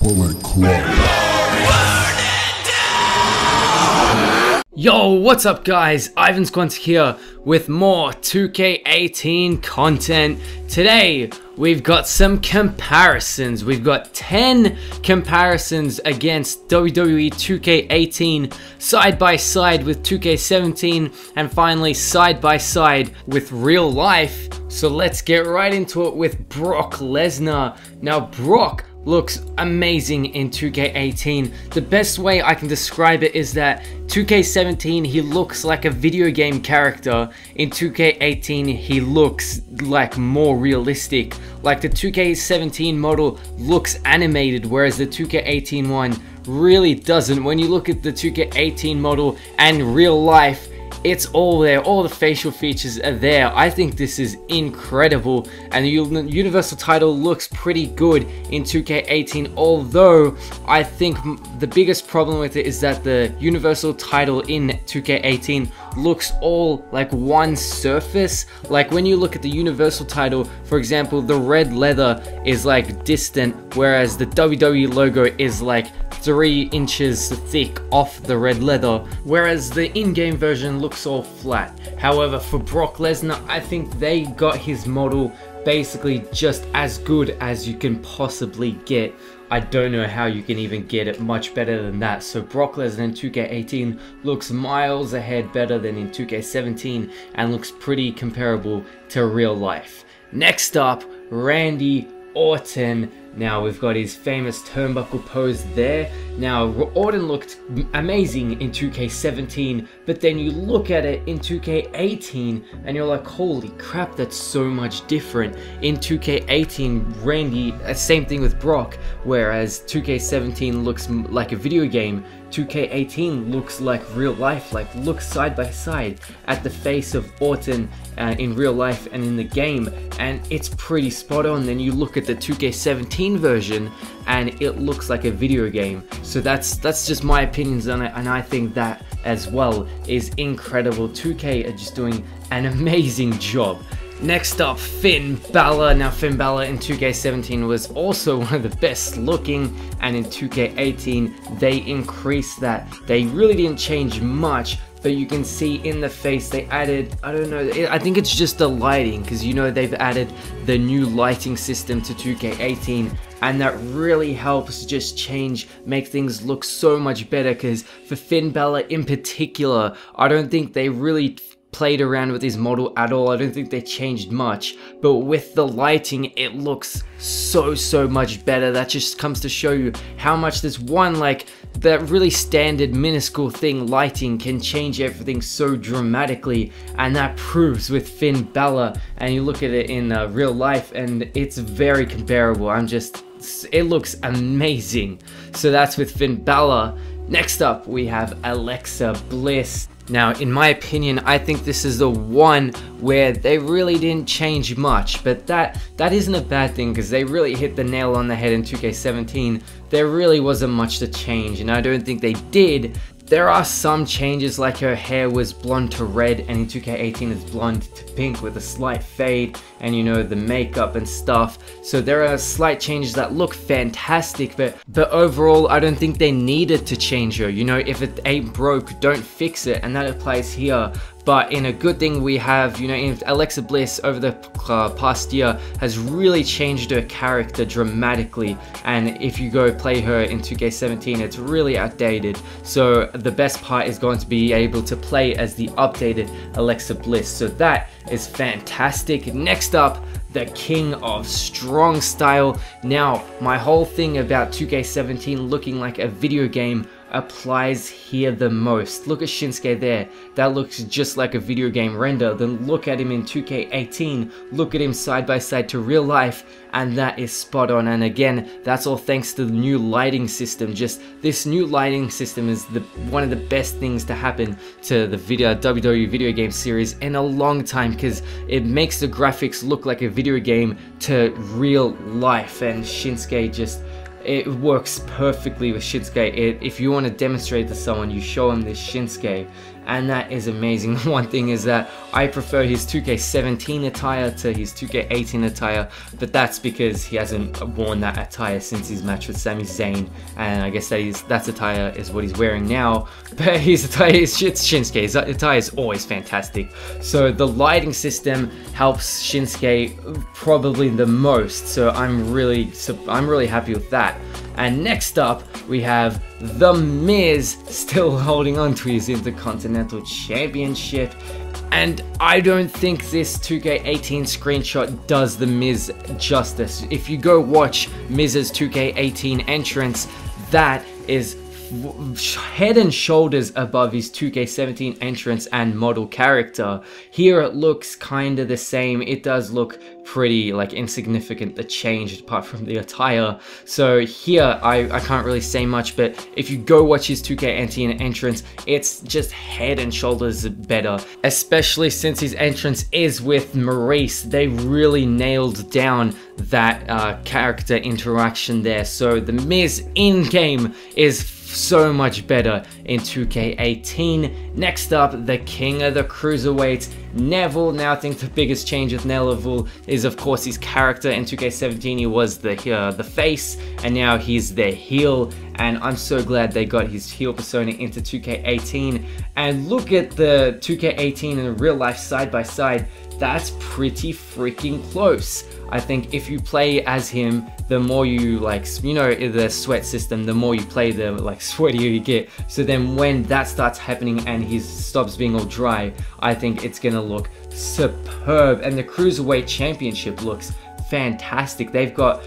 Bullet Club. Yo, what's up guys? Ivan's Quantic here with more 2K18 content. Today, we've got some comparisons. We've got 10 comparisons against WWE 2K18 side by side with 2K17 and finally side by side with real life. So let's get right into it with Brock Lesnar. Now Brock looks amazing in 2K18. The best way I can describe it is that 2K17 he looks like a video game character. In 2K18 he looks like more realistic. Like the 2K17 model looks animated, whereas the 2K18 one really doesn't. When you look at the 2K18 model and real life, it's all there, all the facial features are there. I think this is incredible, and the Universal title looks pretty good in 2K18, although I think the biggest problem with it is that the Universal title in 2K18 looks all like one surface. Like when you look at the Universal title, for example, the red leather is like distant, whereas the WWE logo is like 3 inches thick off the red leather, whereas the in-game version looks all flat. However, for Brock Lesnar, I think they got his model basically just as good as you can possibly get. I don't know how you can even get it much better than that. So Brock Lesnar in 2K18 looks miles ahead better than in 2K17 and looks pretty comparable to real life. Next up, Randy Orton. Now we've got his famous turnbuckle pose there. Now Orton looked amazing in 2K17, but then you look at it in 2K18 and you're like, holy crap, that's so much different. In 2K18, Randy, same thing with Brock, whereas 2K17 looks like a video game, 2K18 looks like real life, like look side by side at the face of Orton in real life and in the game, and it's pretty spot on. Then you look at the 2K17 version and it looks like a video game. So that's just my opinions on it, and I think that as well is incredible. 2K are just doing an amazing job. Next up, Finn Balor. Now Finn Balor in 2K17 was also one of the best looking, and in 2K18 they increased that. They really didn't change much, but you can see in the face they added, I don't know, I think it's just the lighting, because you know they've added the new lighting system to 2K18, and that really helps just make things look so much better. Because for Finn Balor in particular, I don't think they really played around with his model at all. I don't think they changed much, but with the lighting it looks so much better. That just comes to show you how much this one, like that really standard minuscule thing, lighting, can change everything so dramatically, and that proves with Finn Balor. And you look at it in real life and it's very comparable. It looks amazing. So that's with Finn Balor. Next up we have Alexa Bliss. Now, in my opinion, I think this is the one where they really didn't change much, but that isn't a bad thing, because they really hit the nail on the head in 2K17. There really wasn't much to change, and I don't think they did. There are some changes, like her hair was blonde to red, and in 2K18 it's blonde to pink with a slight fade, and you know, the makeup and stuff. So there are slight changes that look fantastic, but overall I don't think they needed to change her. You know, if it ain't broke, don't fix it, and that applies here. But in a good thing we have, you know, Alexa Bliss over the past year has really changed her character dramatically, and if you go play her in 2K17 it's really outdated. So the best part is going to be able to play as the updated Alexa Bliss, so that is fantastic. Next up, the king of strong style. Now, my whole thing about 2K17 looking like a video game applies here the most. Look at Shinsuke there, that looks just like a video game render. Then look at him in 2K18, look at him side by side to real life, and that is spot on. And again, that's all thanks to the new lighting system. Just this new lighting system is one of the best things to happen to the WWE video game series in a long time, because it makes the graphics look like a video game to real life, and Shinsuke just, it works perfectly with Shinsuke. If you want to demonstrate to someone, you show them this Shinsuke and that is amazing. One thing is that I prefer his 2K17 attire to his 2K18 attire, but that's because he hasn't worn that attire since his match with Sami Zayn, and I guess that attire is what he's wearing now. But his attire is Shinsuke. His attire is always fantastic. So the lighting system helps Shinsuke probably the most. So I'm really happy with that. And next up, we have The Miz still holding on to his Intercontinental Championship. And I don't think this 2K18 screenshot does The Miz justice. If you go watch Miz's 2K18 entrance, that is head and shoulders above his 2K17 entrance and model character. Here it looks kind of the same. It does look pretty like insignificant, the change apart from the attire. So here I can't really say much, but if you go watch his 2K18 entrance, it's just head and shoulders better, especially since his entrance is with Maurice. They really nailed down that character interaction there. So The Miz in-game is so much better in 2K18. Next up, the king of the cruiserweights, Neville. Now I think the biggest change with Neville is of course his character. In 2K17 he was the face, and now he's the heel, and I'm so glad they got his heel persona into 2K18. And look at the 2K18 and real life side by side. That's pretty freaking close. I think if you play as him, the more you the sweat system, the more you play, the sweatier you get. So then when that starts happening and he stops being all dry, I think it's gonna look superb. And the Cruiserweight Championship looks fantastic. They've got,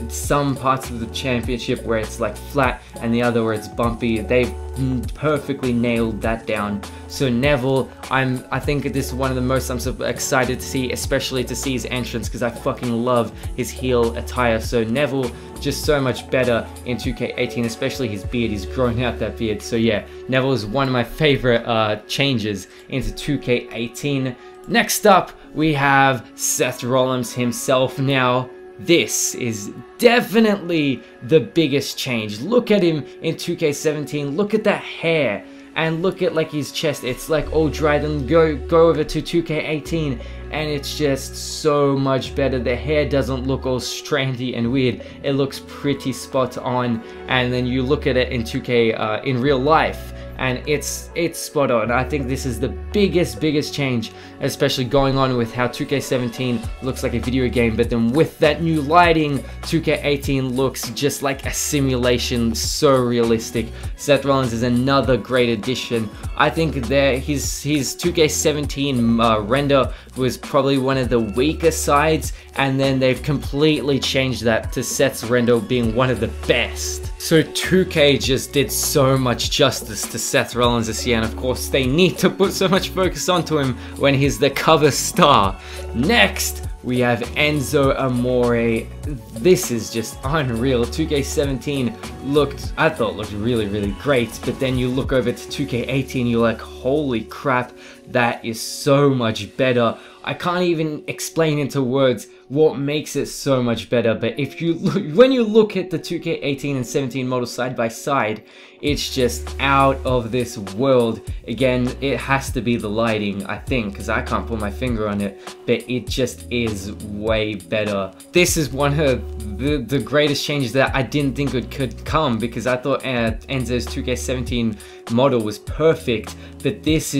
some parts of the championship where it's like flat and the other where it's bumpy. They've perfectly nailed that down. So Neville, I think this is one of the most I'm so excited to see, especially to see his entrance, because I fucking love his heel attire. So Neville, just so much better in 2K18, especially his beard. He's growing out that beard. So yeah, Neville is one of my favorite changes into 2K18. Next up, we have Seth Rollins himself. Now, this is definitely the biggest change. Look at him in 2K17. Look at that hair. And look at his chest. It's all dry. Then go over to 2K18 and it's just so much better. The hair doesn't look all strandy and weird. It looks pretty spot on. And then you look at it in 2K in real life, and it's spot on. I think this is the biggest change, especially going on with how 2K17 looks like a video game, but then with that new lighting, 2K18 looks just like a simulation, so realistic. Seth Rollins is another great addition. I think his 2K17 render was probably one of the weaker sides, and then they've completely changed that to Seth's render being one of the best. So 2K just did so much justice to Seth Rollins this year, and of course they need to put so much focus onto him when he's the cover star. Next, we have Enzo Amore. This is just unreal. 2K17 I thought looked really great, but then you look over to 2K18, you're like, holy crap, that is so much better. I can't even explain into words what makes it so much better, but when you look at the 2K18 and 17 models side by side, it's just out of this world. Again, it has to be the lighting, I think, because I can't put my finger on it, but it just is way better. This is one of the greatest changes that I didn't think could come, because I thought Enzo's 2K17 model was perfect, but this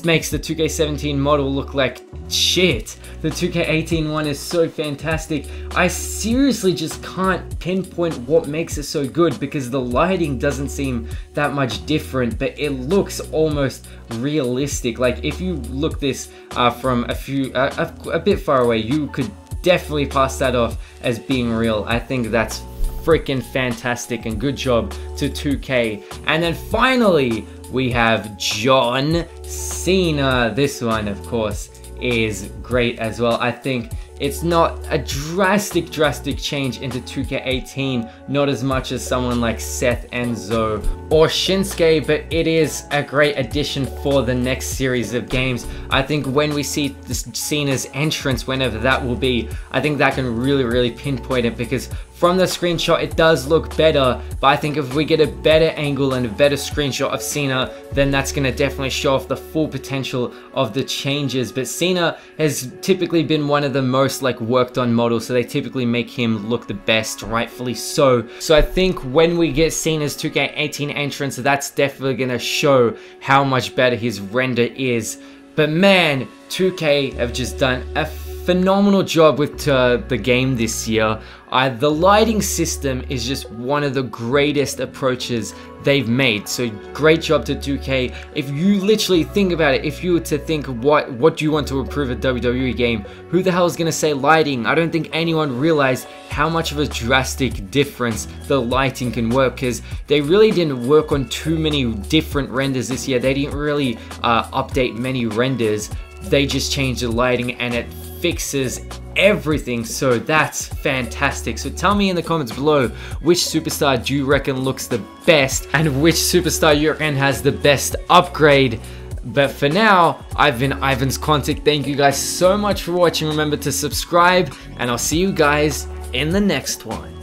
makes the 2K17 model look like shit. The 2K18 one is so fantastic. I seriously just can't pinpoint what makes it so good, because the lighting doesn't seem that much different, but it looks almost realistic. If you look this from a bit far away, you could definitely pass that off as being real. I think that's freaking fantastic, and good job to 2K. And then finally, we have John Cena. This one, of course, is great as well. I think it's not a drastic change into 2K18, not as much as someone like Seth, Enzo, or Shinsuke, but it is a great addition for the next series of games. I think when we see this Cena's entrance, whenever that will be, I think that can really pinpoint it, because from the screenshot it does look better, but I think if we get a better angle and a better screenshot of Cena, then that's going to definitely show off the full potential of the changes. But Cena has typically been one of the most like worked on models, so they typically make him look the best, rightfully so. So I think when we get Cena's 2K18 entrance, that's definitely going to show how much better his render is. But man, 2K have just done a phenomenal job with the game this year. The lighting system is just one of the greatest approaches they've made, so great job to 2K. If you literally think about it, if you were to think what do you want to improve a WWE game, who the hell is going to say lighting? I don't think anyone realized how much of a drastic difference the lighting can work, because they really didn't work on too many different renders this year. They didn't really update many renders. They just changed the lighting and it fixes everything, so that's fantastic. So tell me in the comments below, which superstar do you reckon looks the best and which superstar you reckon has the best upgrade. But for now, I've been Ivan's Quantic. Thank you guys so much for watching. Remember to subscribe and I'll see you guys in the next one.